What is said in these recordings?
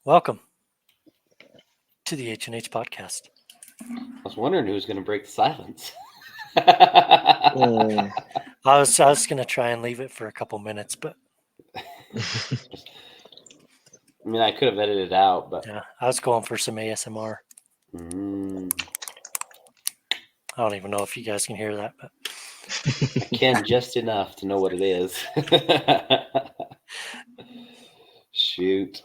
Welcome to the H&H podcast. I was wondering who was going to break the silence. Mm. I was gonna try and leave it for a couple minutes, but I mean, I could have edited it out, but yeah, I was going for some ASMR. I don't even know if you guys can hear that, but I can just enough to know what it is. Shoot.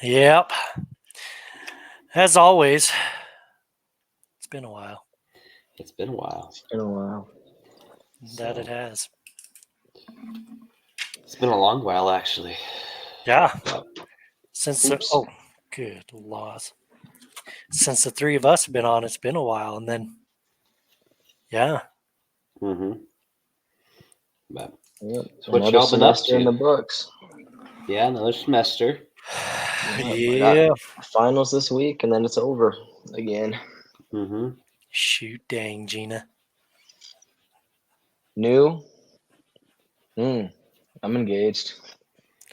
yep. As always, it's been a while. It's been a while. It's been a while. That it has. It's been a long while, actually. Yeah. But Since Oops. good laws. Since the three of us have been on, it's been a while, and then yeah. But Yep. so what Another y'all been up semester in the to? books. Yeah, another semester. Yeah. Finals this week, and then it's over again. Shoot, dang, Gina. New. I'm engaged.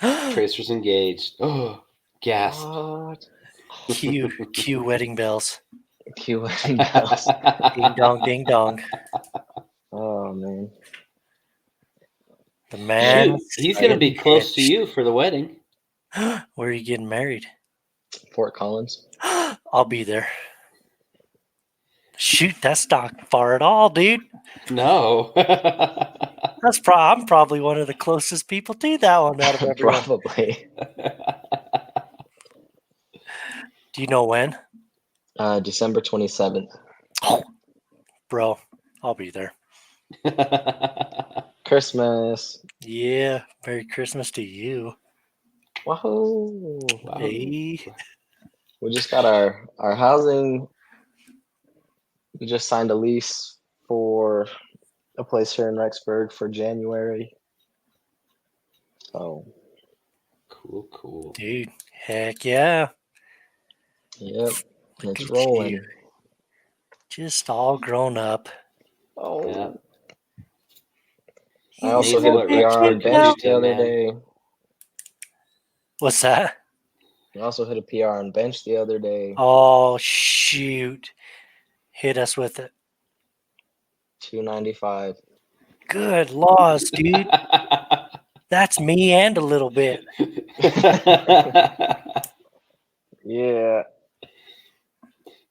Traycer's engaged. Oh, gasp. What? Cue wedding bells. Cue wedding bells. Ding dong, ding dong. Oh man. The man. Shoot, he's going to be close to you for the wedding. Where are you getting married? Fort Collins. I'll be there. Shoot, that's not far at all, dude. No. I'm probably one of the closest people to that one out of everyone. Probably. Do you know when? December 27th. Oh, bro, I'll be there. Christmas. Yeah, Merry Christmas to you. Whoa. Wow. Hey. We just got our housing. We just signed a lease for a place here in Rexburg for January. So, Cool. Dude, heck yeah. yep, Look it's at rolling. you. Just all grown up. Oh, Yeah. I also Amazing hit a what PR on Rexburg bench can the do, other man. day. What's that? I also hit a PR on bench the other day. Oh, shoot. Hit us with it. 295. Good laws, dude. That's me and a little bit. Yeah.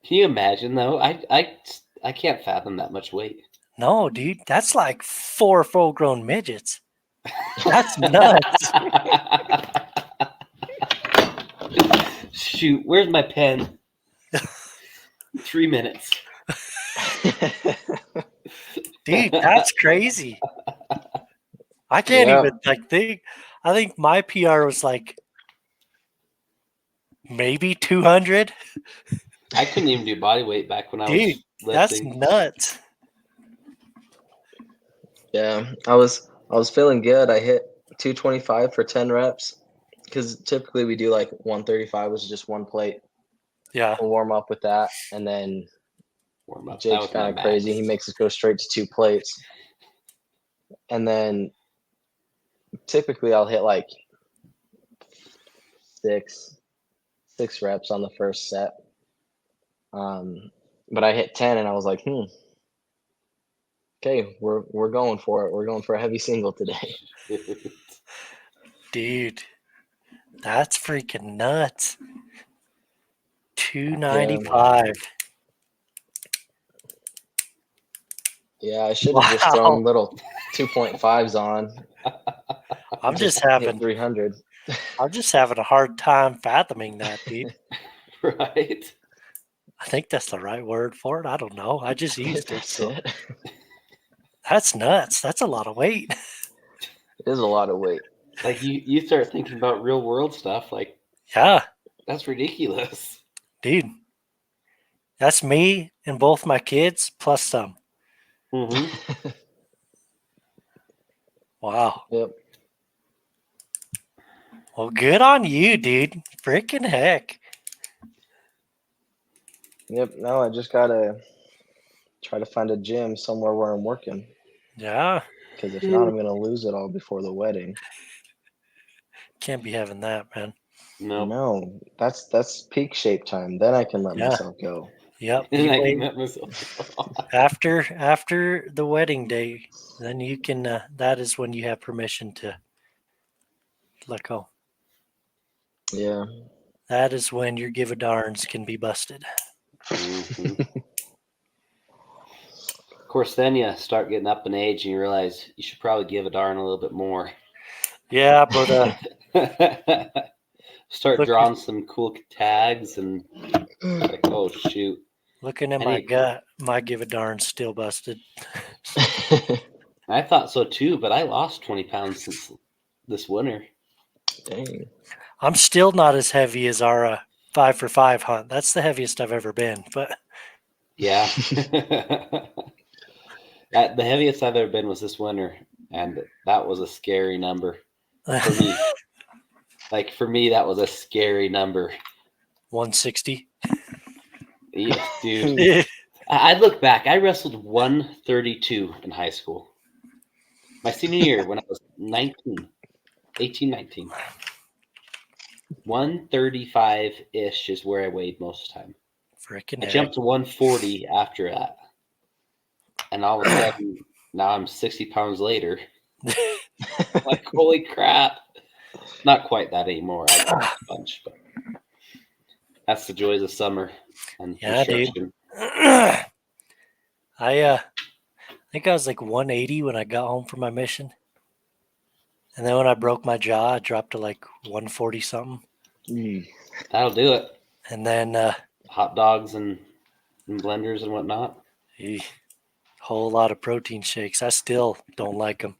Can you imagine though? I can't fathom that much weight. No, dude, that's like 4 full-grown midgets. That's nuts. Shoot, where's my pen? 3 minutes. Dude, that's crazy. I can't Yeah. even think. I think my PR was like maybe 200. I couldn't even do body weight back when I Dude, was that's lifting. nuts. Yeah, I was feeling good. I hit 225 for 10 reps because typically we do like 135, which is just one plate. Yeah. We'll warm up with that, and then Warm up. That Jake's was my kind of crazy. He max. makes us go straight to 2 plates, and then typically I'll hit like six reps on the first set. But I hit 10, and I was like, okay, we're going for it. We're going for a heavy single today. Dude, that's freaking nuts. 295. Yeah, I should have just thrown little 2.5s on. I'm just hit having 300. I'm just having a hard time fathoming that, dude. Right? I think that's the right word for it. I don't know. I just used it. That's So it. that's nuts. That's a lot of weight. It is a lot of weight. Like you start thinking about real world stuff, like Yeah, that's ridiculous. dude. That's me and both my kids plus some. Wow. Yep. Well, good on you, dude. Freaking heck. Yep. Now I just gotta try to find a gym somewhere where I'm working. Yeah. Because if not, I'm gonna lose it all before the wedding. Can't be having that, man. No. No, that's peak shape time. Then I can let Yeah. myself go. Yep. And You I wait met myself. after the wedding day, then you can. That is when you have permission to let go. Yeah. That is when your give a darns can be busted. Mhm. Of course, then you start getting up in age and you realize you should probably give a darn a little bit more. Yeah, but Start Look- drawing some cool tags and like, oh shoot. looking at I my need- gut, my give a darn's still busted. I thought so too, but I lost 20 pounds since this winter. Dang. I'm still not as heavy as our 5 for 5 hunt. That's the heaviest I've ever been. But Yeah. The heaviest I've ever been was this winter, and that was a scary number for me. Like for me, that was a scary number. 160. Yeah, dude. I look back. I wrestled 132 in high school. My senior year when I was 19, 18, 19. 135-ish is where I weighed most of the time. Freaking I heck. jumped to 140 after that. And all of a sudden, now I'm 60 pounds later. Like, holy crap. Not quite that anymore. I lost a bunch, but that's the joys of summer and Yeah, dude. construction. I think I was like 180 when I got home from my mission. And then when I broke my jaw, I dropped to like 140 something. Mm. That'll do it. And then Hot dogs and blenders and whatnot. a whole lot of protein shakes. I still don't like them.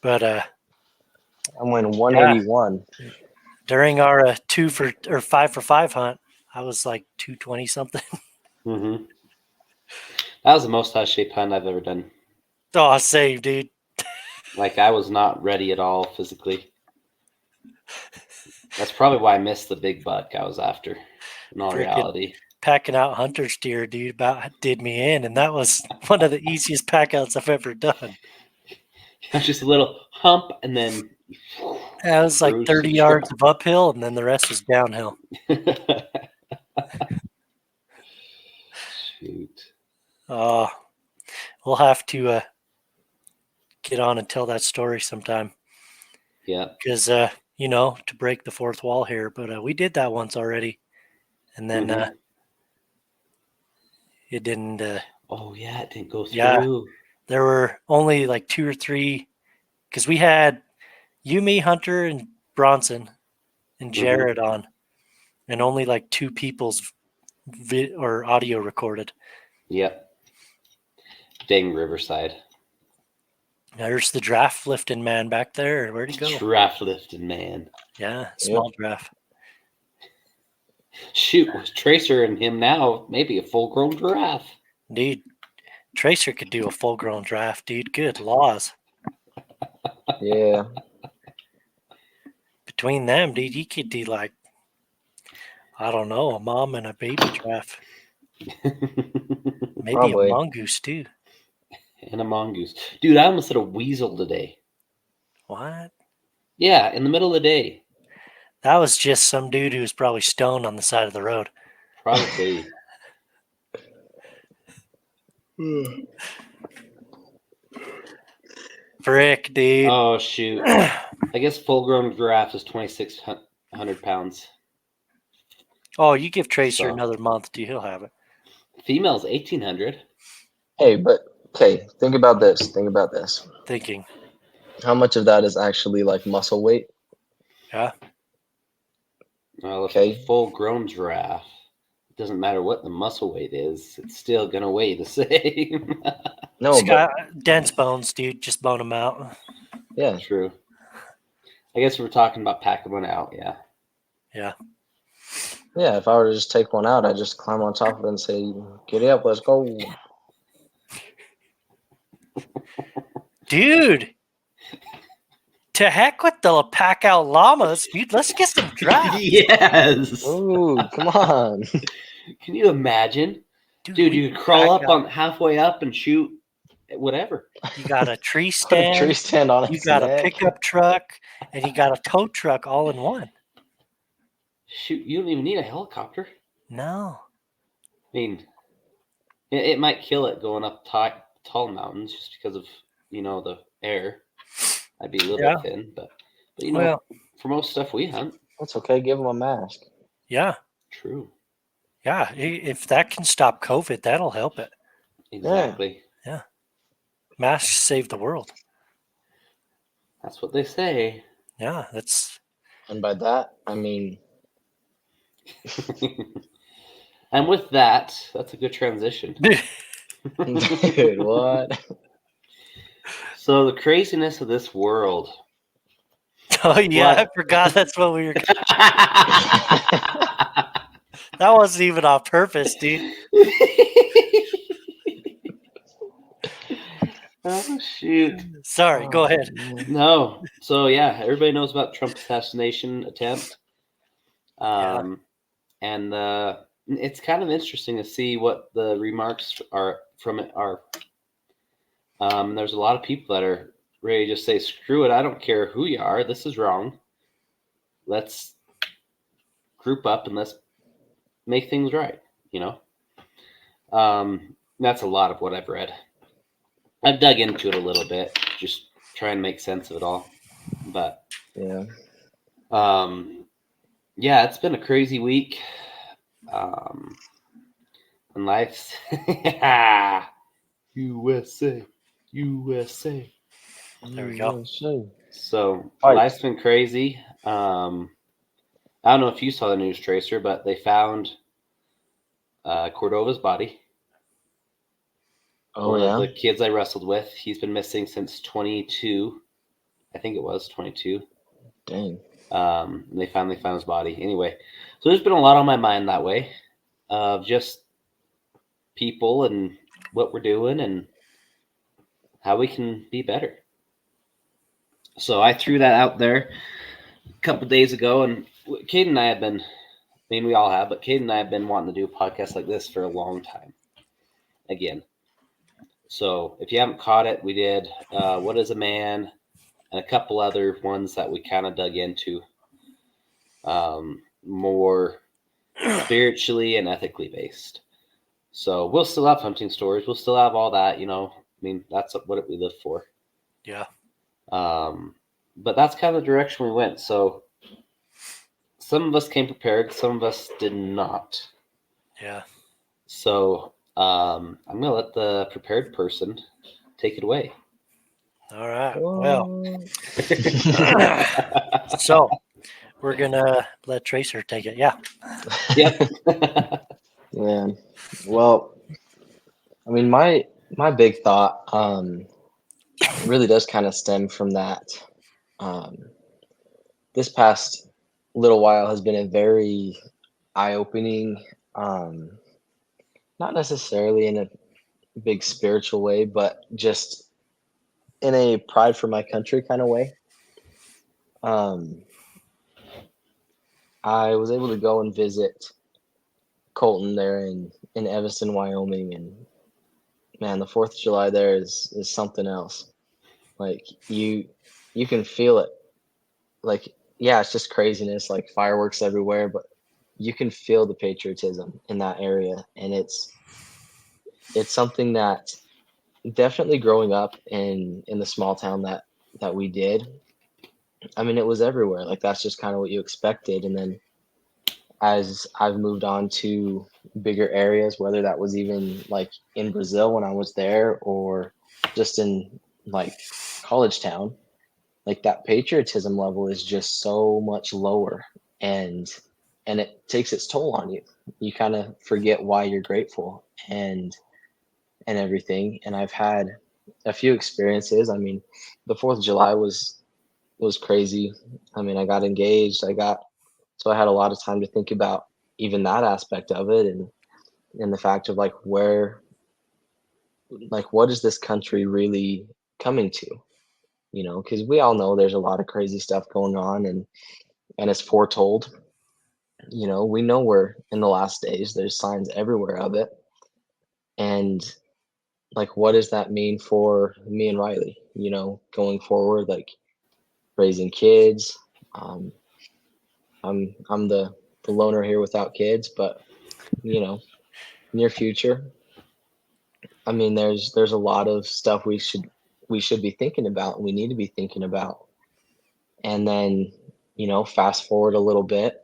But I went 181. during our 5 for 5 hunt, I was like 220 something. Mm-hmm. That was the most out of shape hunt I've ever done. Oh, save, dude. Like, I was not ready at all physically. That's probably why I missed the big buck I was after, in all Frickin' reality. Packing out hunter's deer, dude, about did me in. And that was one of the easiest pack outs I've ever done. Just a little hump and then. Yeah, it was like cruise 30 to yards of uphill, and then the rest was downhill. Shoot. Oh, we'll have to get on and tell that story sometime. Yeah. Because, to break the fourth wall here. But we did that once already. And then it didn't. Oh, yeah, it didn't go through. Yeah. There were only like 2 or 3. Because we had you, me, Hunter, and Bronson and Jared on. And only like 2 people's audio recorded. Yep. Dang Riverside. There's the draft lifting man back there. Where'd he go? Draft lifting, man. Yeah, small draft. Shoot, with Traycer and him now, maybe a full-grown giraffe. Dude, Traycer could do a full-grown draft, dude. Good laws. Yeah. Between them, dude, he could do like, I don't know, a mom and a baby draft. Maybe Probably. a mongoose too. And a mongoose. Dude, I almost hit a weasel today. What? Yeah, in the middle of the day. That was just some dude who was probably stoned on the side of the road. Probably. Frick, dude. Oh, shoot. I guess full-grown giraffe is 2,600 pounds. Oh, you give Traycer So- another month, dude, he'll have it. Female's 1,800. Hey, but okay, think about this. Think about this. Thinking. How much of that is actually like muscle weight? Yeah. Well, if Okay. it's a full-grown giraffe, it doesn't matter what the muscle weight is, it's still going to weigh the same. No, He's but got dense bones, dude. Just bone them out. yeah. True. I guess we're talking about packing one out, yeah. Yeah. Yeah, if I were to just take one out, I'd just climb on top of it and say, "Get up, let's go." Dude. To heck with the pack out llamas, dude. Let's get some drafts. Yes. Ooh, come on. Can you imagine? Dude, we you could crawl pack up out- on halfway up and shoot whatever. You got a tree Put a tree stand. stand on You its got a neck. pickup truck. and he got a tow truck all in one. Shoot, you don't even need a helicopter. No. I mean, it might kill it going up tall mountains just because of the air. I'd be a little bit thin, but Well, for most stuff we hunt, That's okay. Give them a mask. yeah. true. Yeah. If that can stop COVID, that'll help it. Exactly. Yeah. Masks save the world. That's what they say. Yeah. That's. And by that, I mean, And with that, that's a good transition. dude, what? So the craziness of this world. Oh, yeah. What? I forgot that's what we were. That wasn't even on purpose, dude. Oh, shoot. Sorry. Go ahead. No. So, yeah, everybody knows about Trump assassination attempt. Yeah. And it's kind of interesting to see what the remarks are from it are. There's a lot of people that are ready to just say, screw it, I don't care who you are, this is wrong. Let's group up and let's make things right, That's a lot of what I've read. I've dug into it a little bit, just try and make sense of it all. But Yeah. Yeah, it's been a crazy week. And life's USA. There we go. So Fight. life's been crazy. I don't know if you saw the news, Traycer, but they found Cordova's body. Oh, One yeah. of the kids I wrestled with. He's been missing since 22. I think it was 22. Dang. And they finally found his body. Anyway, so there's been a lot on my mind that way of just people and what we're doing and how we can be better. So I threw that out there a couple days ago, and Cade and I have been, we all have, but Cade and I have been wanting to do a podcast like this for a long time. Again. So if you haven't caught it, we did What is a Man and a couple other ones that we kind of dug into more spiritually and ethically based. So we'll still have hunting stories. We'll still have all that, that's what we live for. Yeah. But that's kind of the direction we went. So some of us came prepared. Some of us did not. Yeah. So I'm going to let the prepared person take it away. All right. Well, so we're going to let Traycer take it. Yeah. Yep. Yeah. Well, I mean, my big thought really does kind of stem from that. This past little while has been a very eye-opening, not necessarily in a big spiritual way, but just in a pride for my country kind of way. I was able to go and visit Colton there in Evanston, Wyoming, and man, the 4th of July there is something else. Like you can feel it. Like, yeah, it's just craziness, like fireworks everywhere, but you can feel the patriotism in that area, and it's something that definitely growing up in the small town that we did. I mean, it was everywhere. Like that's just kind of what you expected, and then as I've moved on to bigger areas, whether that was even like in Brazil when I was there or just in like college town, like that patriotism level is just so much lower, and it takes its toll on you. You kind of forget why you're grateful and everything. And I've had a few experiences. I mean, the 4th of July was crazy. I mean, I got engaged. So I had a lot of time to think about even that aspect of it, and the fact of like what is this country really coming to? Because we all know there's a lot of crazy stuff going on, and it's foretold. We know we're in the last days. There's signs everywhere of it, and like, what does that mean for me and Riley? Going forward, like, raising kids. I'm the loner here without kids, but near future. I mean, there's a lot of stuff we should be thinking about. We need to be thinking about. And then, fast forward a little bit,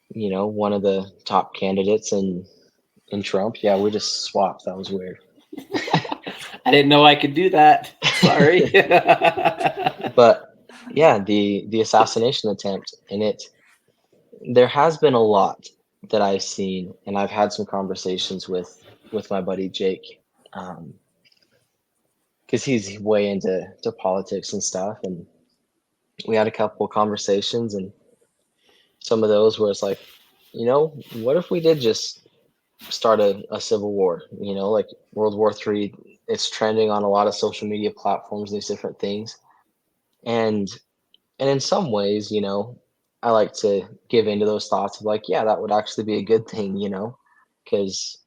one of the top candidates in Trump. Yeah, we just swapped. That was weird. I didn't know I could do that. Sorry. But yeah, the assassination attempt, and there has been a lot that I've seen, and I've had some conversations with my buddy Jake, because he's way into politics and stuff, and we had a couple of conversations, and some of those where it's like, what if we did just start a civil war? Like World War III. It's trending on a lot of social media platforms, these different things, and in some ways, I like to give into those thoughts of like, yeah, that would actually be a good thing, because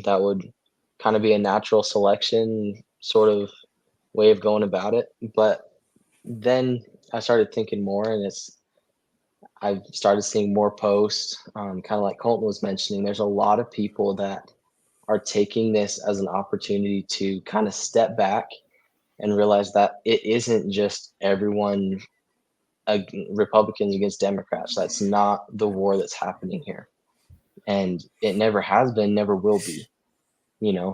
that would kind of be a natural selection sort of way of going about it. But then I started thinking more, and I've started seeing more posts, kind of like Colton was mentioning. There's a lot of people that are taking this as an opportunity to kind of step back and realize that it isn't just everyone, Republicans against Democrats. That's not the war that's happening here, and it never has been, never will be.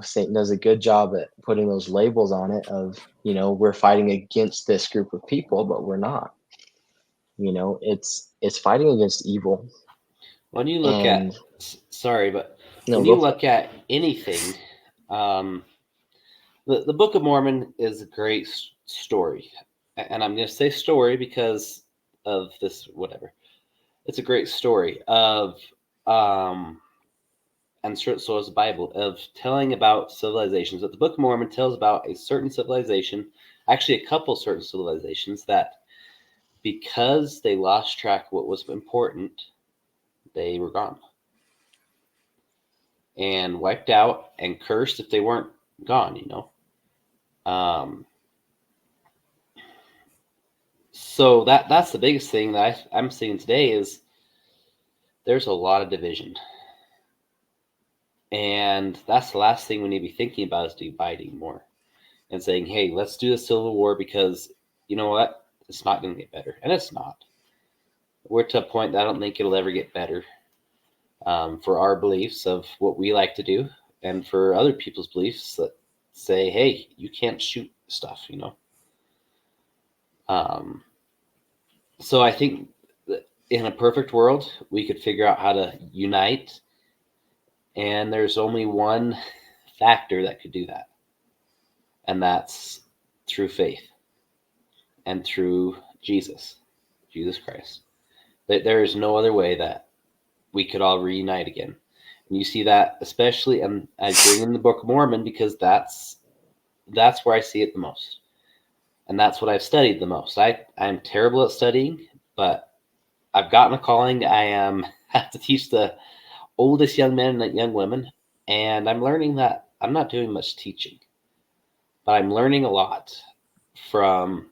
Satan does a good job at putting those labels on it of, we're fighting against this group of people, but we're not. It's fighting against evil. When you look And sorry, but no, when you look at anything, the Book of Mormon is a great story, and I'm going to say story because of this. Whatever, it's a great story of, and so is the Bible, of telling about civilizations. But the Book of Mormon tells about a certain civilization, actually a couple certain civilizations that, because they lost track of what was important, they were gone and wiped out and cursed if they weren't gone, So that's the biggest thing that I'm seeing today is there's a lot of division. And that's the last thing we need to be thinking about is dividing more and saying, hey, let's do the Civil War because you know what? It's not going to get better. And it's not. We're to a point that I don't think it'll ever get better for our beliefs of what we like to do and for other people's beliefs that say, hey, you can't shoot stuff, So I think that in a perfect world, we could figure out how to unite. And there's only one factor that could do that. And that's through faith and through Jesus Christ. There is no other way that we could all reunite again. And you see that especially, and I bring in the Book of Mormon because that's where I see it the most. And that's what I've studied the most. I'm terrible at studying, but I've gotten a calling. I have to teach the oldest young men and young women, and I'm learning that I'm not doing much teaching, but I'm learning a lot from,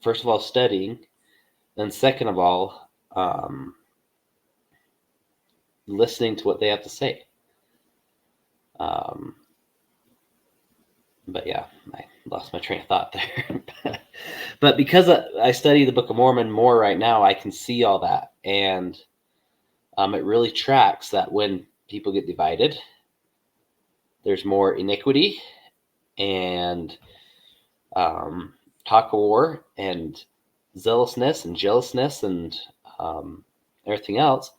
first of all, studying, then second of all, listening to what they have to say. But yeah, I lost my train of thought there. But because I study the Book of Mormon more right now, I can see all that. And it really tracks that when people get divided, there's more iniquity and talk of war and zealousness and jealousness and everything else.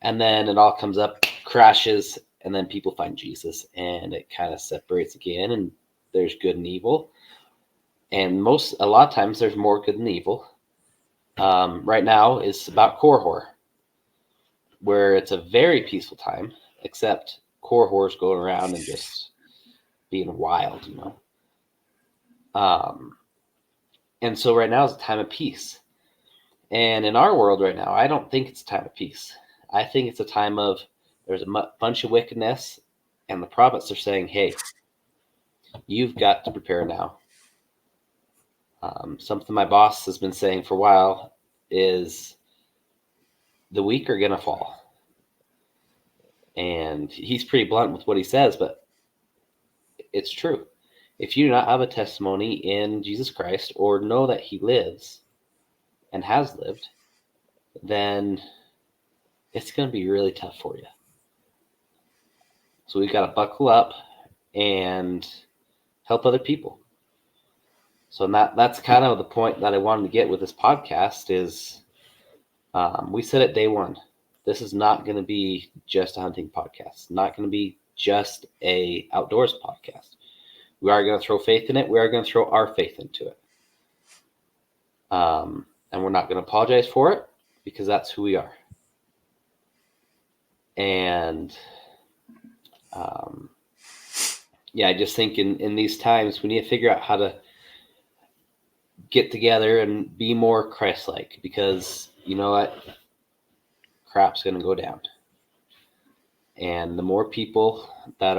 And then it all comes up, crashes, and then people find Jesus, and it kind of separates again, and there's good and evil. And a lot of times there's more good than evil. Right now it's about Korhor, where it's a very peaceful time, except Korhor's going around and just being wild, And so right now is a time of peace. And in our world right now, I don't think it's a time of peace. I think it's a time of there's a bunch of wickedness, and the prophets are saying, hey, you've got to prepare now. Something my boss has been saying for a while is the weak are going to fall. And he's pretty blunt with what he says, but it's true. If you do not have a testimony in Jesus Christ or know that he lives and has lived, then it's going to be really tough for you. So we've got to buckle up and help other people. So that's kind of the point that I wanted to get with this podcast is we said it day one. This is not going to be just a hunting podcast. Not going to be just a outdoors podcast. We are going to throw faith in it. We are going to throw our faith into it. And we're not going to apologize for it because that's who we are. And I just think in these times we need to figure out how to get together and be more Christ-like, because you know what? Crap's going to go down. And the more people that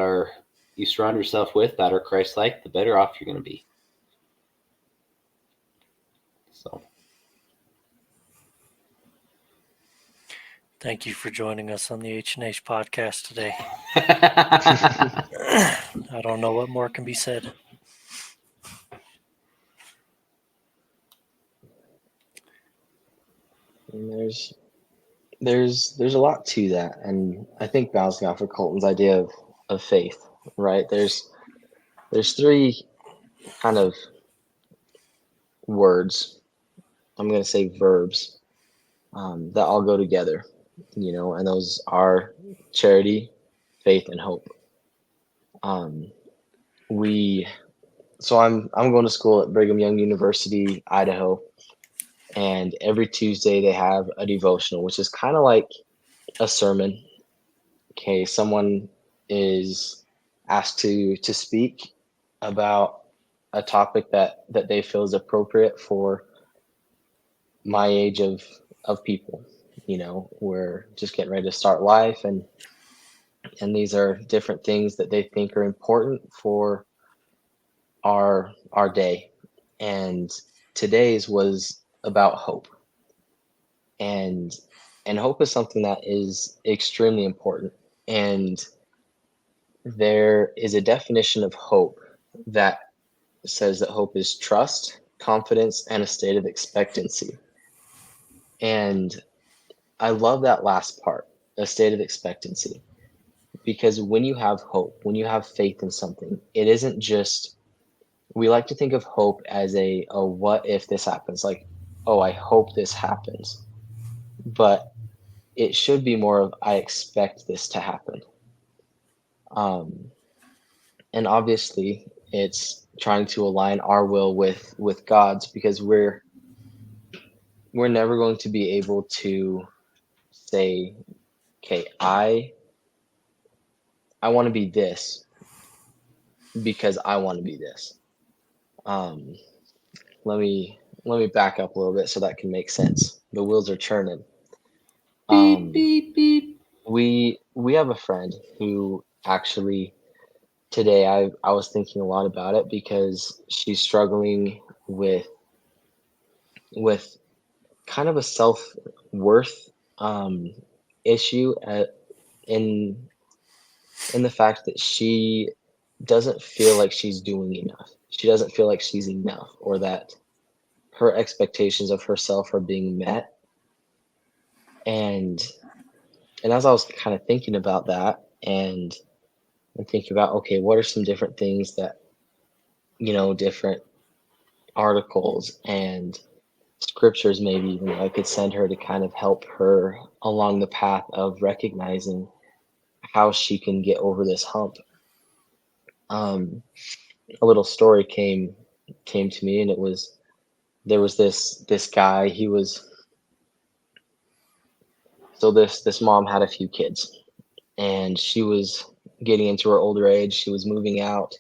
you surround yourself with that are Christ-like, the better off you're going to be. So. Thank you for joining us on the H&H podcast today. I don't know what more can be said. And there's a lot to that, and I think bouncing off of Colton's idea of faith, right? There's three kind of words. I'm going to say verbs that all go together, and those are charity, faith, and hope. So I'm going to school at Brigham Young University, Idaho, and every Tuesday they have a devotional, which is kind of like a sermon. Okay, someone is asked to speak about a topic that they feel is appropriate for my age of people. We're just getting ready to start life, and these are different things that they think are important for our day. And today's was about hope. And hope is something that is extremely important. And there is a definition of hope that says that hope is trust, confidence, and a state of expectancy. And I love that last part, a state of expectancy, because when you have hope, when you have faith in something, it isn't just, we like to think of hope as a what if this happens? Like, oh, I hope this happens. But it should be more of, I expect this to happen. And obviously it's trying to align our will with God's, because we're never going to be able to say, okay, I want to be this because I want to be this. Let me back up a little bit so that can make sense. The wheels are churning. Beep, beep, beep. We have a friend who actually today I was thinking a lot about it, because she's struggling with kind of a self-worth issue in the fact that she doesn't feel like she's doing enough. She doesn't feel like she's enough, or that her expectations of herself are being met. And as I was kind of thinking about that, and thinking about, okay, what are some different things that, different articles and scriptures maybe even I could send her to kind of help her along the path of recognizing how she can get over this hump. A little story came to me, and there was this guy. He was, so this mom had a few kids, and she was getting into her older age. She was moving out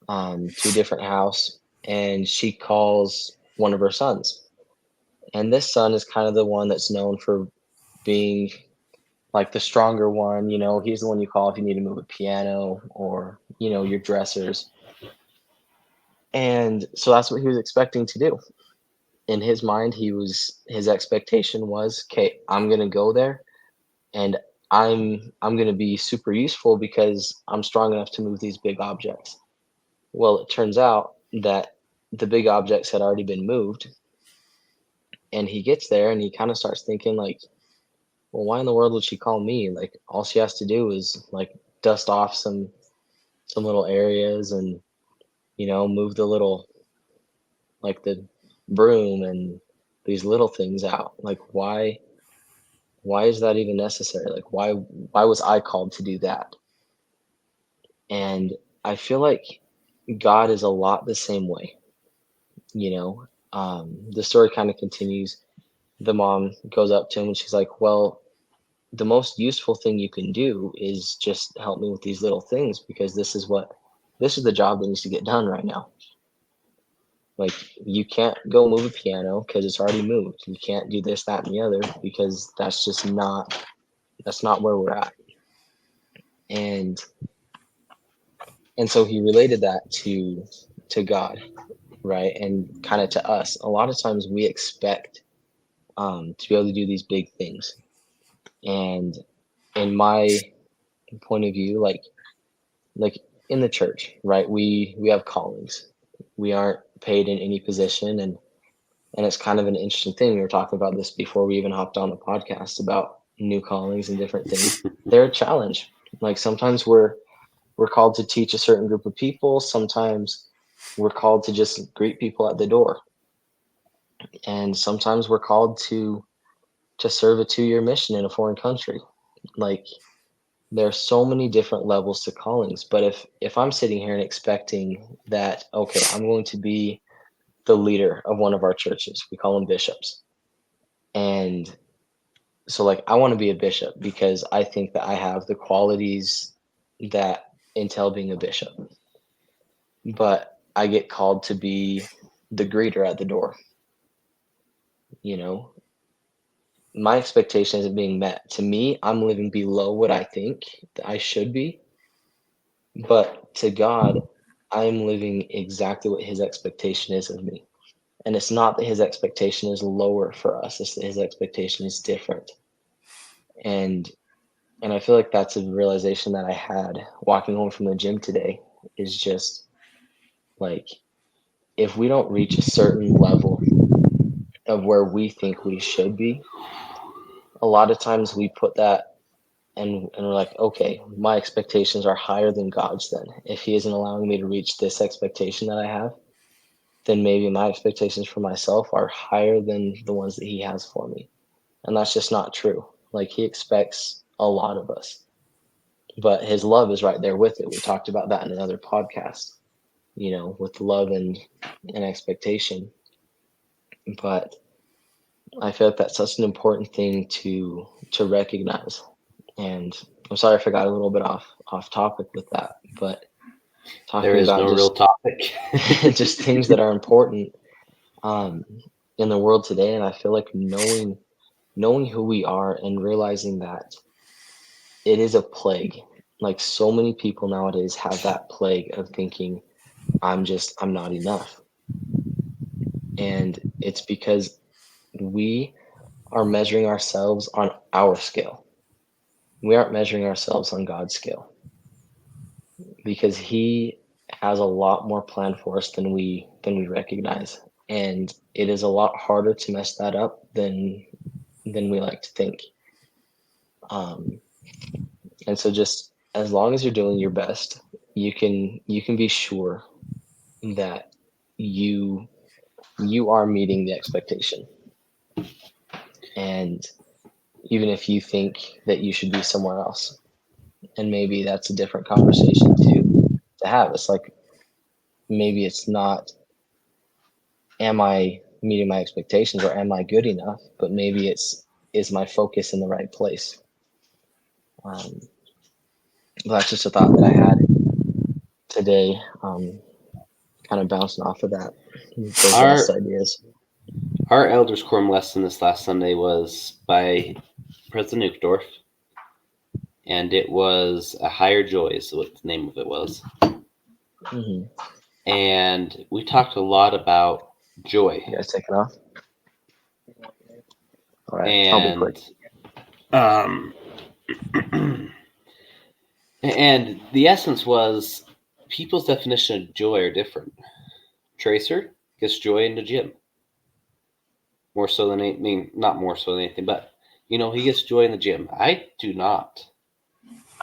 to a different house, and she calls one of her sons. And this son is kind of the one that's known for being like the stronger one. He's the one you call if you need to move a piano or, your dressers. And so that's what he was expecting to do. In his mind, his expectation was, okay, I'm gonna go there and I'm gonna be super useful because I'm strong enough to move these big objects. Well, it turns out that the big objects had already been moved, and he gets there and he kind of starts thinking like, well, why in the world would she call me? Like all she has to do is like dust off some little areas and move the little like the broom and these little things out. Like why is that even necessary? Like why was I called to do that? And I feel like God is a lot the same way. The story kind of continues. The mom goes up to him and she's like, well, the most useful thing you can do is just help me with these little things because this is the job that needs to get done right now. Like you can't go move a piano because it's already moved. You can't do this, that, and the other because that's not where we're at. And so he related that to God, right? And kind of to us. A lot of times we expect to be able to do these big things. And in my point of view, like in the church, right? We have callings. We aren't paid in any position, and it's kind of an interesting thing. We were talking about this before we even hopped on the podcast about new callings and different things. They're a challenge. Like sometimes we're called to teach a certain group of people. Sometimes we're called to just greet people at the door, and sometimes we're called to serve a 2-year mission in a foreign country. Like there are so many different levels to callings, but if I'm sitting here and expecting that, okay, I'm going to be the leader of one of our churches, we call them bishops, and so like I want to be a bishop because I think that I have the qualities that entail being a bishop, but I get called to be the greeter at the door. My expectation isn't being met. To me, I'm living below what I think that I should be. But to God, I'm living exactly what his expectation is of me. And it's not that his expectation is lower for us, it's that his expectation is different. And I feel like that's a realization that I had walking home from the gym today, is just like if we don't reach a certain level of where we think we should be, a lot of times we put that and we're like, okay, my expectations are higher than God's then. If he isn't allowing me to reach this expectation that I have, then maybe my expectations for myself are higher than the ones that he has for me. And that's just not true. Like he expects a lot of us, but his love is right there with it. We talked about that in another podcast, with love and expectation. But I feel like that's such an important thing to recognize. And I'm sorry if I got a little bit off topic with that, but talking There is about no real topic. just things that are important in the world today. And I feel like knowing who we are and realizing that it is a plague. Like so many people nowadays have that plague of thinking, I'm not enough. And it's because we are measuring ourselves on our scale. We aren't measuring ourselves on God's scale, because he has a lot more planned for us than we recognize, and it is a lot harder to mess that up than we like to think. And so just as long as you're doing your best, you can be sure that you are meeting the expectation. And even if you think that you should be somewhere else, and maybe that's a different conversation to have. It's like maybe it's not, am I meeting my expectations or am I good enough? But maybe it's, is my focus in the right place? That's just a thought that I had today, kind of bouncing off of that, those last ideas. Our elders quorum lesson this last Sunday was by President Uchtdorf, and it was A Higher Joy is what the name of it was. Mm-hmm. And we talked a lot about joy. You guys taking off? All right, I'll be quick. And the essence was people's definition of joy are different. Traycer gets joy in the gym. More so than anything, not more so than anything, but he gets joy in the gym. I do not.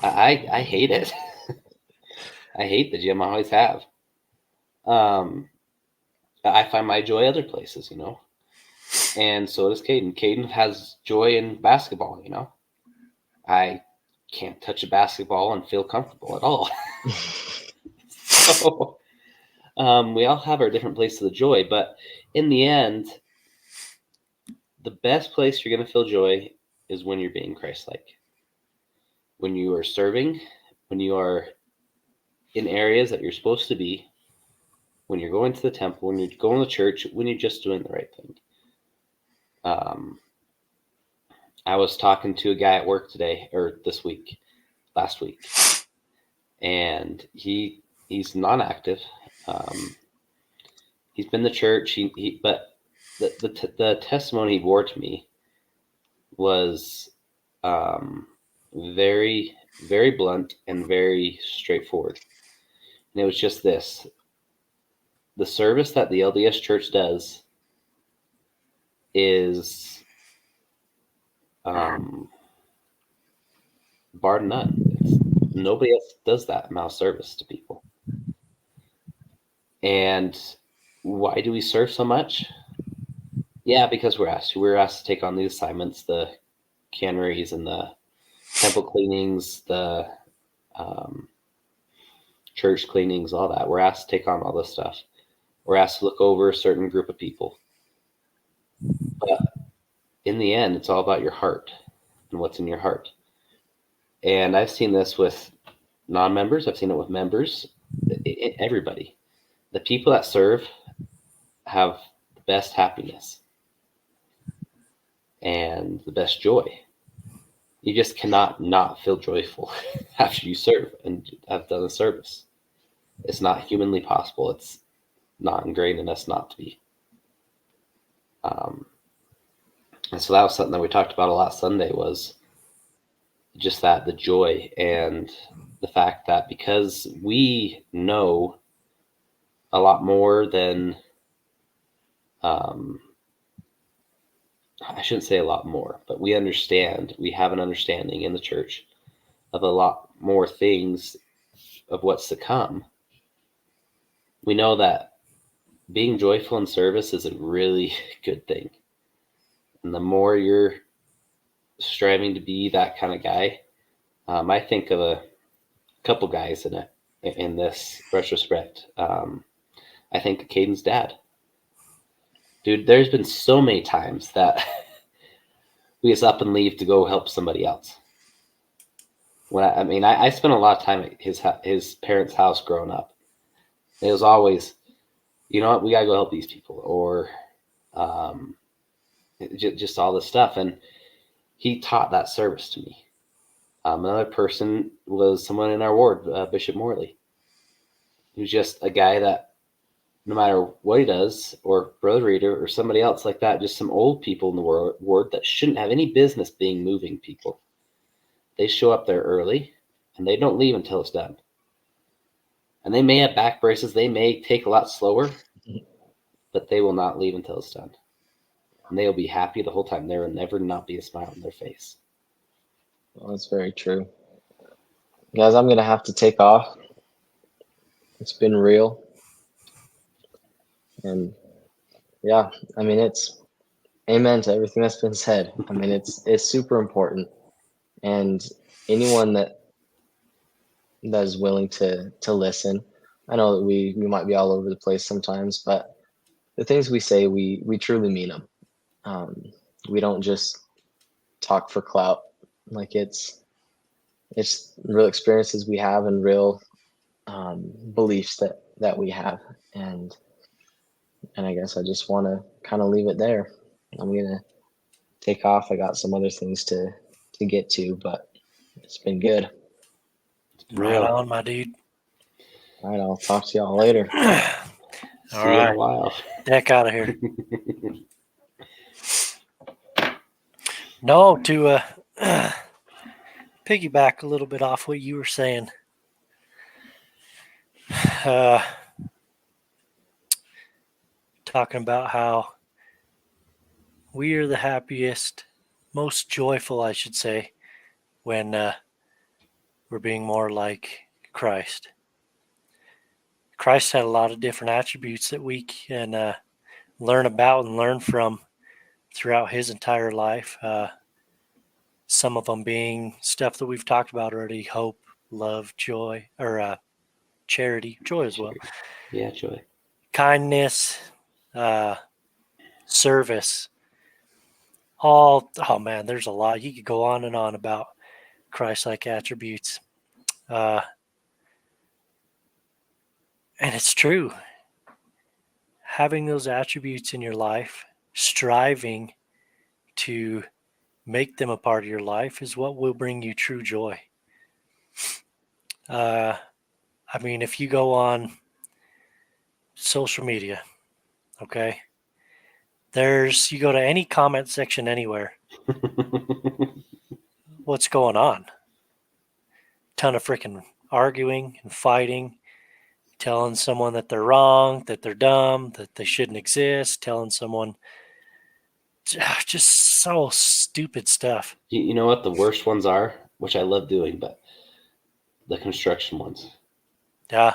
I hate it. I hate the gym. I always have. I find my joy other places, and so does Caden. Caden has joy in basketball, I can't touch a basketball and feel comfortable at all. So we all have our different places of joy, but in the end, the best place you're going to feel joy is when you're being Christ-like. When you are serving, when you are in areas that you're supposed to be, when you're going to the temple, when you're going to church, when you're just doing the right thing. I was talking to a guy at work last week, and he's non-active. He's been to church, but the testimony he bore to me was very, very blunt and very straightforward. And it was just this: the service that the LDS Church does is bar none. Nobody else does that amount of service to people. And why do we serve so much? Yeah, because we're asked to. We're asked to take on these assignments, the canneries and the temple cleanings, the church cleanings, all that. We're asked to take on all this stuff. We're asked to look over a certain group of people. But in the end, it's all about your heart and what's in your heart. And I've seen this with non-members. I've seen it with members. Everybody. The people that serve have the best happiness and the best joy. You just cannot not feel joyful after you serve and have done a service. It's not humanly possible. It's not ingrained in us not to be. And so that was something that we talked about a lot Sunday, was just that, the joy and the fact that because we know a lot more than, I shouldn't say a lot more, but we have an understanding in the church of a lot more things of what's to come. We know that being joyful in service is a really good thing. And the more you're striving to be that kind of guy, I think of a couple guys in this retrospect. I think of Caden's dad. Dude, there's been so many times that we just up and leave to go help somebody else. I spent a lot of time at his parents' house growing up. It was always, you know what, we gotta go help these people, or just all this stuff. And he taught that service to me. Another person was someone in our ward, Bishop Morley. He was just a guy that, no matter what he does, or Brother Reader or somebody else like that, just some old people in the ward that shouldn't have any business being moving people. They show up there early and they don't leave until it's done. And they may have back braces. They may take a lot slower, but they will not leave until it's done. And they'll be happy the whole time. There will never not be a smile on their face. Well, that's very true. Guys, I'm going to have to take off. It's been real. And yeah, it's amen to everything that's been said. It's super important. And anyone that is willing to listen, I know that we might be all over the place sometimes, but the things we say, we truly mean them. We don't just talk for clout. Like it's real experiences we have and real beliefs that we have. And I guess I just want to kind of leave it there. I'm going to take off. I got some other things to get to, but it's been good. Right on, my dude. All right, I'll talk to y'all later. See you in a while. Heck out of here. No, to piggyback a little bit off what you were saying. Talking about how we are the happiest, most joyful, I should say, when we're being more like Christ. Christ had a lot of different attributes that we can learn about and learn from throughout his entire life. Some of them being stuff that we've talked about already: hope, love, joy, or charity, joy as well. Yeah, joy. Kindness, service. Oh man, there's a lot. You could go on and on about Christ-like attributes. And it's true. Having those attributes in your life, striving to make them a part of your life, is what will bring you true joy. I mean, if you go on social media, okay, you go to any comment section anywhere, what's going on? Ton of freaking arguing and fighting, telling someone that they're wrong, that they're dumb, that they shouldn't exist, telling someone just so stupid stuff. You know what the worst ones are, which I love doing, but the construction ones. Yeah.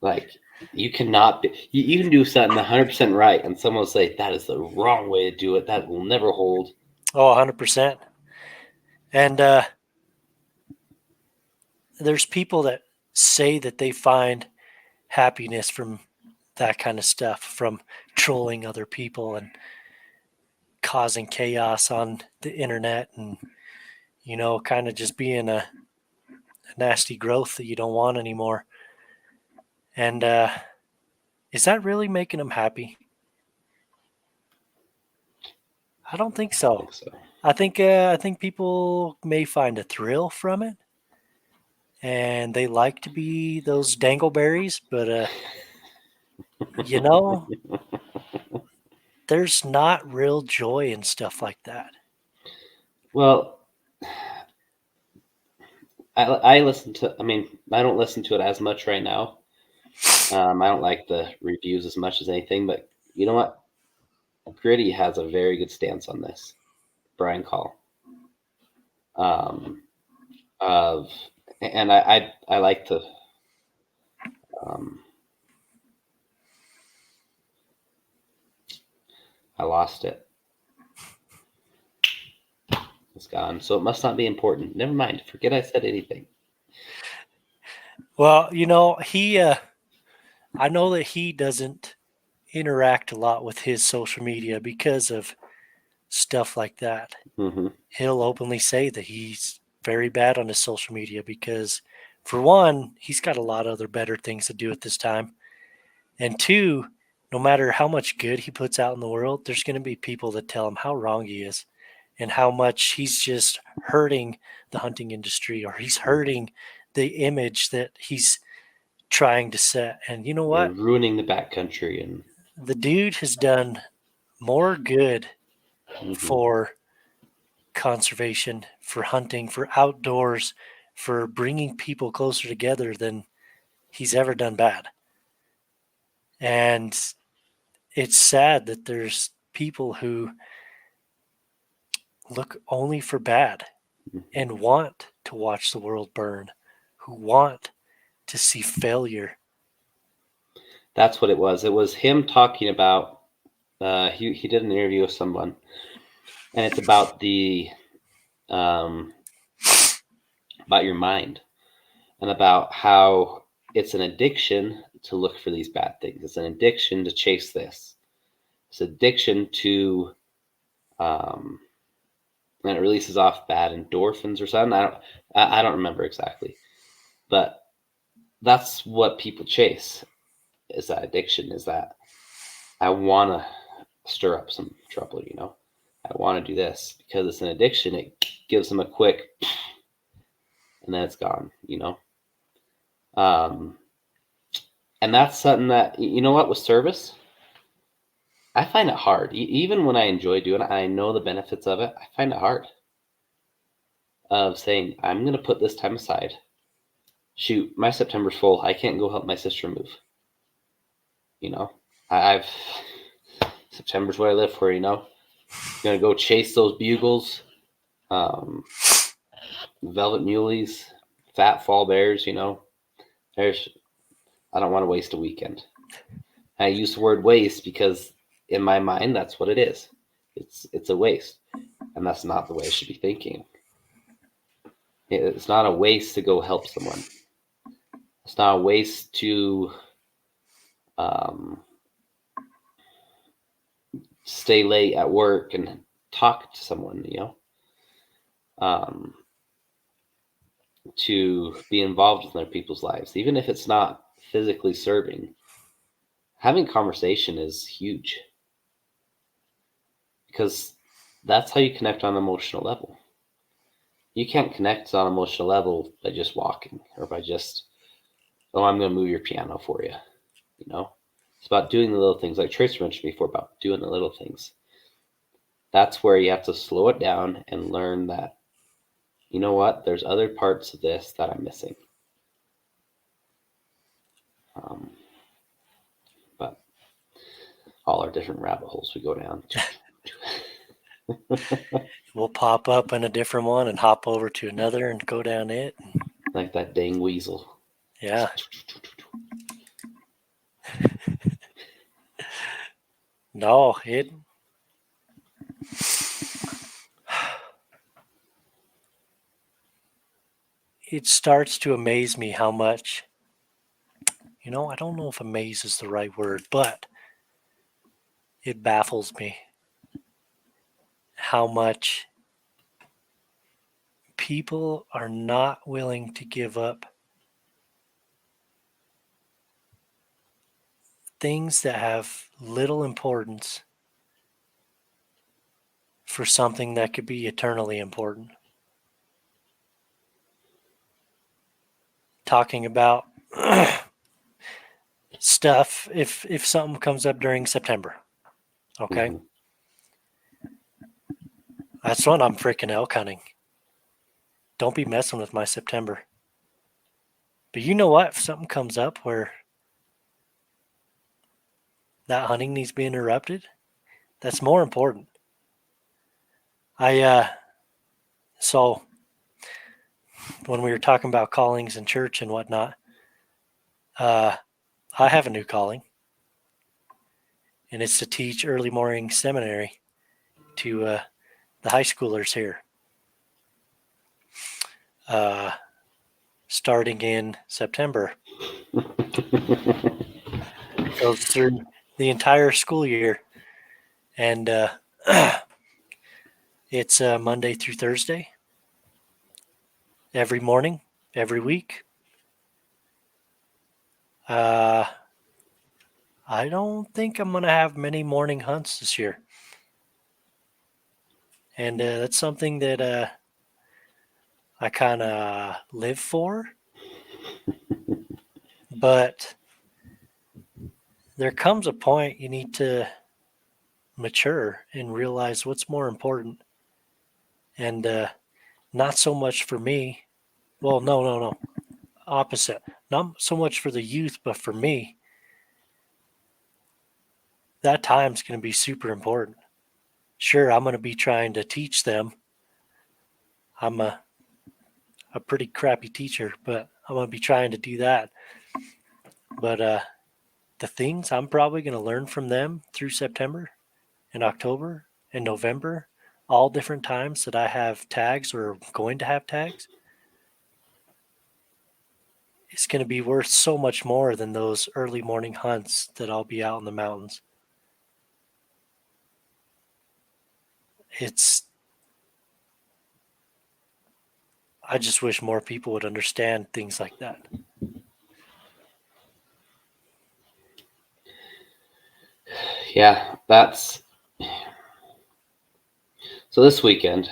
Like, you cannot be, you can do something 100% right, and someone will say that is the wrong way to do it. That will never hold. Oh, 100%. And there's people that say that they find happiness from that kind of stuff, from trolling other people and causing chaos on the internet, and kind of just being a nasty growth that you don't want anymore. And is that really making them happy? I don't think so. I think people may find a thrill from it, and they like to be those dangleberries, but there's not real joy in stuff like that. Well, I listen to. I mean, I don't listen to it as much right now. I don't like the reviews as much as anything, but you know what? Gritty has a very good stance on this. Brian Call. And I like to. I lost it. It's gone. So it must not be important. Never mind. Forget I said anything. Well, he. I know that he doesn't interact a lot with his social media because of stuff like that. Mm-hmm. He'll openly say that he's very bad on his social media because, for one, he's got a lot of other better things to do at this time. And two, no matter how much good he puts out in the world, there's going to be people that tell him how wrong he is and how much he's just hurting the hunting industry, or he's hurting the image that he's trying to set. And you know what? They're ruining the backcountry, and the dude has done more good for conservation, for hunting, for outdoors, for bringing people closer together than he's ever done bad. And it's sad that there's people who look only for bad and want to watch the world burn, who want to see failure. That's what it was. It was him talking about, he did an interview with someone, and it's about about your mind, and about how it's an addiction to look for these bad things. It's an addiction to chase this. It's addiction to, and it releases off bad endorphins or something. I don't remember exactly, but that's what people chase. Is that addiction? Is that I want to stir up some trouble? I want to do this because it's an addiction. It gives them a quick, and then it's gone. And that's something that, you know what, with service, I find it hard. Even when I enjoy doing it, I know the benefits of it, I find it hard of saying, I'm going to put this time aside. Shoot, my September's full. I can't go help my sister move. You know, I've September's what I live for, you know. Going to go chase those bugles, velvet muleys, fat fall bears, you know. I don't want to waste a weekend. I use the word waste because in my mind, that's what it is. It's a waste. And that's not the way I should be thinking. It's not a waste to go help someone. It's not a waste to stay late at work and talk to someone, you know, to be involved in other people's lives, even if it's not physically serving. Having conversation is huge because that's how you connect on an emotional level. You can't connect on an emotional level by just walking or by just, oh, I'm going to move your piano for you. You know, it's about doing the little things like Traycer mentioned before, about doing the little things. That's where you have to slow it down and learn that, you know what, there's other parts of this that I'm missing. But all our different rabbit holes we go down. We'll pop up in a different one and hop over to another and go down it. Like that dang weasel. Yeah. No, it starts to amaze me how much, you know, I don't know if amaze is the right word, but it baffles me how much people are not willing to give up things that have little importance for something that could be eternally important. Talking about stuff if something comes up during September. Okay. Mhm. That's when I'm freaking elk hunting. Don't be messing with my September. But you know what? If something comes up where that hunting needs to be interrupted, that's more important. So when we were talking about callings in church and whatnot, I have a new calling, and it's to teach early morning seminary to the high schoolers here, starting in September. Goes through the entire school year, and it's Monday through Thursday, every morning, every week. I don't think I'm going to have many morning hunts this year. And that's something that I kind of live for. But there comes a point you need to mature and realize what's more important. And not so much for me. Well, no. Opposite. Not so much for the youth, but for me, that time's going to be super important. Sure, I'm going to be trying to teach them. I'm a pretty crappy teacher, but I'm going to be trying to do that. But the things I'm probably going to learn from them through September and October and November, all different times that I have tags or going to have tags, it's going to be worth so much more than those early morning hunts that I'll be out in the mountains. I just wish more people would understand things like that. Yeah, that's so this weekend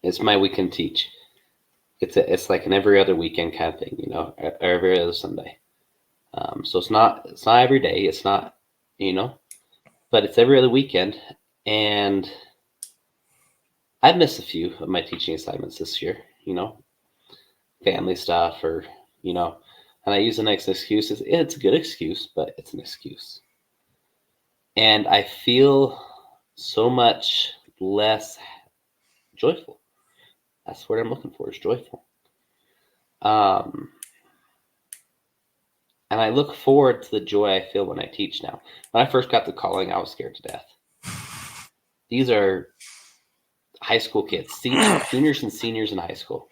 is my weekend teach. It's like an every other weekend kind of thing, you know, every other Sunday. So it's not every day. It's not, but it's every other weekend. And I've missed a few of my teaching assignments this year, family stuff or, and I use the next excuse. It's a good excuse, but it's an excuse. And I feel so much less joyful. That's what I'm looking for, is joyful. And I look forward to the joy I feel when I teach now. When I first got the calling, I was scared to death. These are high school kids, juniors and seniors in high school.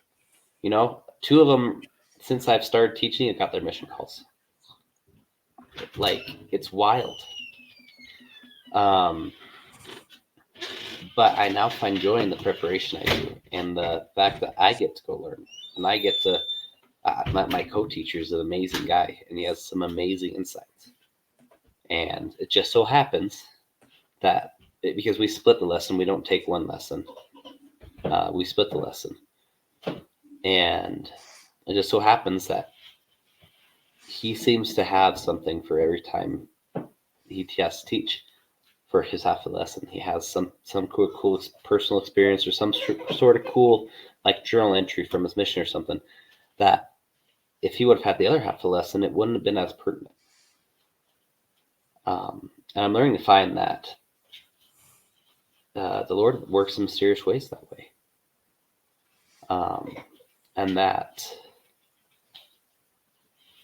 Two of them, since I've started teaching, have got their mission calls. Like, it's wild. But I now find joy in the preparation I do, and the fact that I get to go learn, and I get to. My co-teacher is an amazing guy, and he has some amazing insights. And it just so happens that because we split the lesson, we don't take one lesson. We split the lesson, and it just so happens that he seems to have something for every time he has to teach. For his half of the lesson, he has some cool personal experience or some sort of cool like journal entry from his mission or something that if he would have had the other half of the lesson, it wouldn't have been as pertinent. And I'm learning to find that the Lord works in mysterious ways that way. And that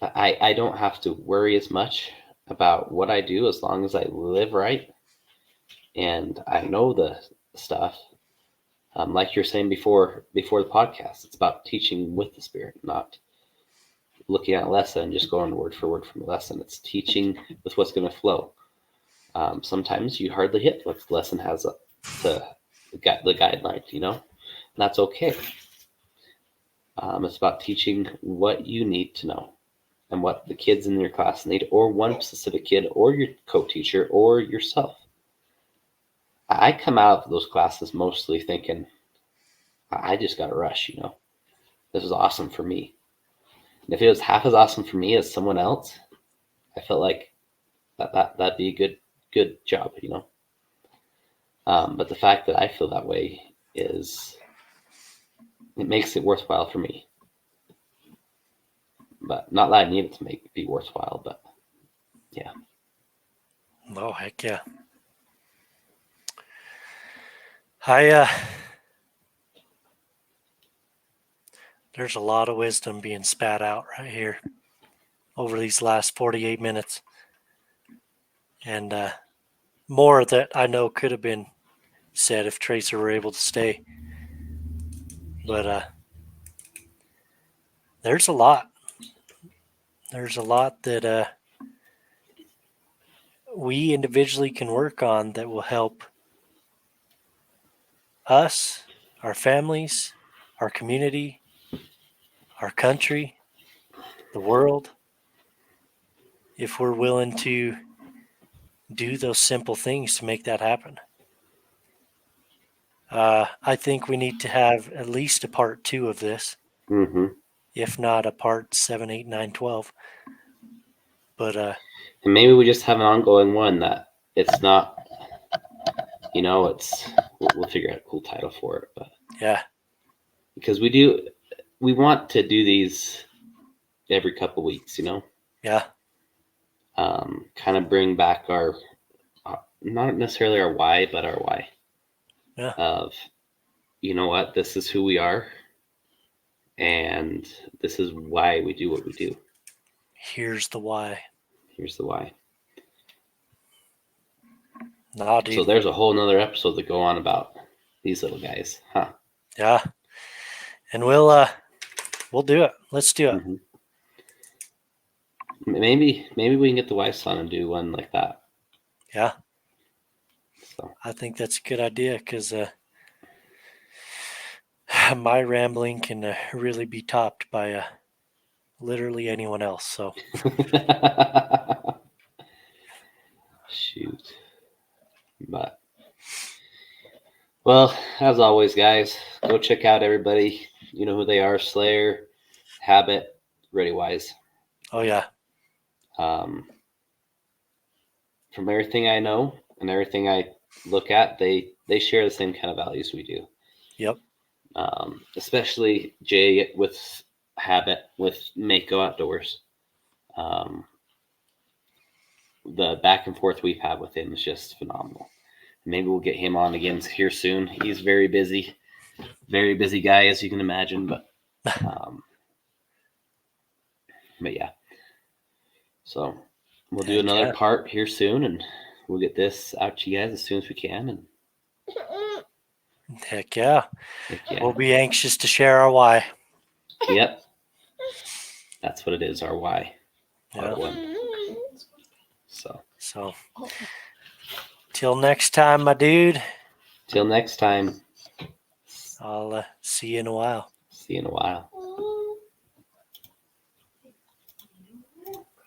I don't have to worry as much about what I do as long as I live right. And I know the stuff. Like you're saying before the podcast, it's about teaching with the Spirit, not looking at a lesson and just going word for word from the lesson. It's teaching with what's going to flow. Sometimes you hardly hit what the lesson has the guideline, and that's okay. It's about teaching what you need to know and what the kids in your class need, or one specific kid, or your co-teacher, or yourself. I come out of those classes mostly thinking, I just got to rush, This is awesome for me. And if it was half as awesome for me as someone else, I felt like that'd be a good job, But the fact that I feel that way it makes it worthwhile for me. But not that I need it to make it be worthwhile, but yeah. Oh, heck yeah. There's a lot of wisdom being spat out right here over these last 48 minutes. And more that I know could have been said if Traycer were able to stay. But there's a lot. There's a lot that we individually can work on that will help us, our families, our community, our country, the world, if we're willing to do those simple things to make that happen. I think we need to have at least a part 2 of this, if not a part 7, 8, 9, 12. But and maybe we just have an ongoing one that it's not, it's we'll figure out a cool title for it. But yeah, because we want to do these every couple weeks, Yeah. Kind of bring back our not necessarily our why, but our why. Yeah. Of, what, this is who we are, and this is why we do what we do. Here's the why. Here's the why. Nah, dude. So there's a whole nother episode to go on about these little guys, huh? Yeah. And we'll do it. Let's do it. Mm-hmm. Maybe we can get the wife's on and do one like that. Yeah. So I think that's a good idea because my rambling can really be topped by literally anyone else. So shoot. But well, as always, guys, go check out everybody. You know who they are: Slayer, Habit, Ready Wise. Oh yeah. From everything I know and everything I look at, they share the same kind of values we do. Yep. Especially Jay with Habit with MAHCO Outdoors. The back and forth we've had with him is just phenomenal. Maybe we'll get him on again here soon. He's very busy guy, as you can imagine. But yeah. So we'll do another part here soon, and we'll get this out to you guys as soon as we can. And Heck yeah. Heck yeah. We'll be anxious to share our why. Yep. That's what it is, our why. Part Yeah. one. So till next time, my dude. Till next time. I'll see you in a while. See you in a while.